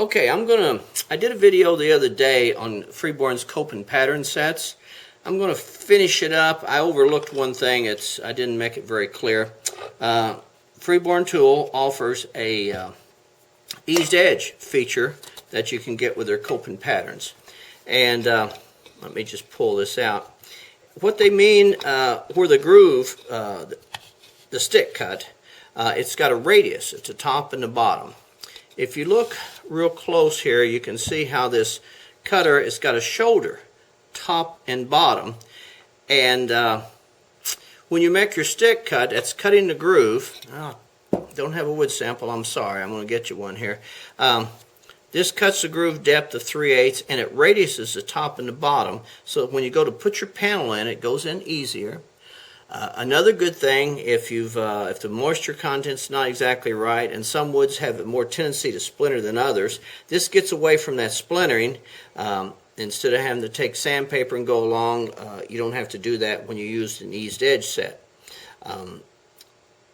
Okay, I did a video the other day on Freeborn's cope and pattern sets. I'm gonna finish it up. I overlooked one thing. I didn't make it very clear. Freeborn tool offers a eased edge feature that you can get with their cope and patterns. And let me just pull this out. What they mean, where the groove, the stick cut, it's got a radius at the top and the bottom. If you look real close here, you can see how this cutter has got a shoulder, top and bottom. And when you make your stick cut, that's cutting the groove. Oh, don't have a wood sample, I'm sorry. I'm going to get you one here. This cuts the groove depth of 3/8 and it radiuses the top and the bottom, so when you go to put your panel in, it goes in easier. Another good thing, if the moisture content's not exactly right, and some woods have a more tendency to splinter than others, this gets away from that splintering. Instead of having to take sandpaper and go along, you don't have to do that when you use an eased edge set.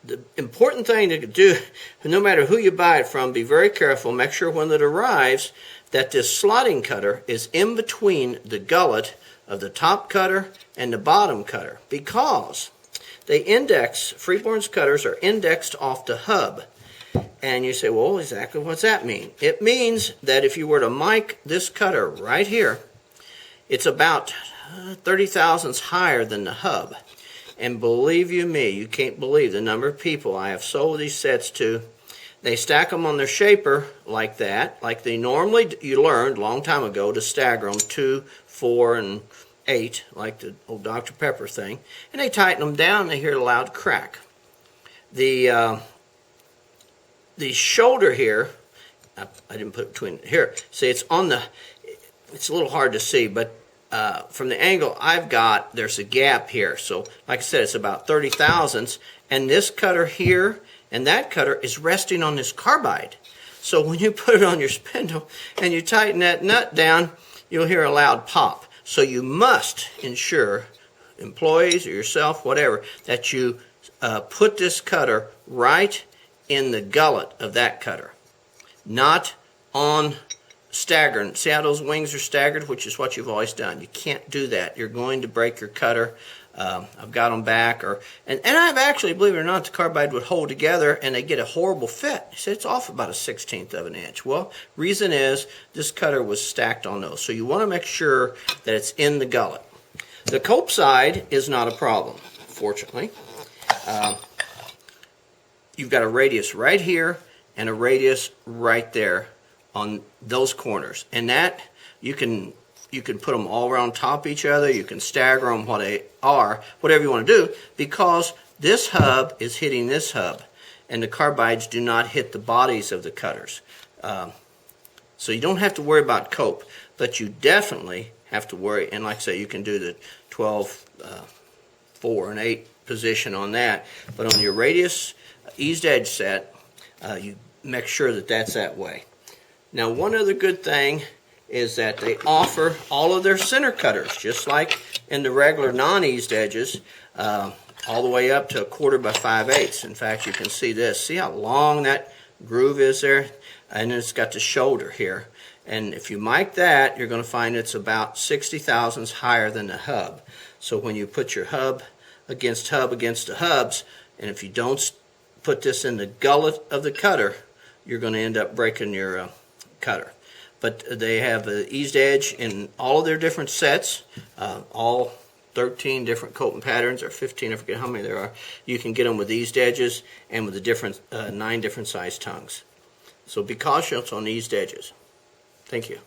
The important thing to do, no matter who you buy it from, be very careful. Make sure when it arrives that this slotting cutter is in between the gullet of the top cutter and the bottom cutter, because Freeborn's cutters are indexed off the hub. And you say, well, exactly what's that mean? It means that if you were to mic this cutter right here, it's about 30 thousandths higher than the hub. And believe you me, you can't believe the number of people I have sold these sets to. They stack them on their shaper like that, like they normally, you learned a long time ago to stagger them 2, 4, and 8, like the old Dr. Pepper thing. And they tighten them down and they hear a loud crack. The shoulder here, I didn't put it between here. See, it's a little hard to see, but from the angle I've got, there's a gap here. So, like I said, it's about 30 thousandths, and this cutter here and that cutter is resting on this carbide. So when you put it on your spindle and you tighten that nut down, you'll hear a loud pop. So you must ensure, employees or yourself, whatever, that you put this cutter right in the gullet of that cutter, not on staggered. See how those wings are staggered, which is what you've always done. You can't do that. You're going to break your cutter. I've got them back, and I've actually, believe it or not, the carbide would hold together and they get a horrible fit. You say it's off about a 1/16 of an inch. Well, reason is this cutter was stacked on those. So you want to make sure that it's in the gullet. The cope side is not a problem, fortunately. You've got a radius right here and a radius right there on those corners, and that you can put them all around top each other. You can stagger them what they are, whatever you want to do, because this hub is hitting this hub, and the carbides do not hit the bodies of the cutters. So you don't have to worry about cope, but you definitely have to worry. And like I say, you can do the 12, 4, and 8 position on that, but on your radius eased edge set, you make sure that that's that way. Now, one other good thing is that they offer all of their center cutters, just like in the regular non-eased edges, all the way up to 1/4 by 5/8. In fact, you can see this. See how long that groove is there? And then it's got the shoulder here. And if you mic that, you're going to find it's about 60 thousandths higher than the hub. So when you put your hub against the hubs, and if you don't put this in the gullet of the cutter, you're going to end up breaking your cutter. But they have the eased edge in all of their different sets, all 13 different cope and patterns, or 15, I forget how many there are. You can get them with eased edges and with the different 9 different size tongues. So be cautious on eased edges. Thank you.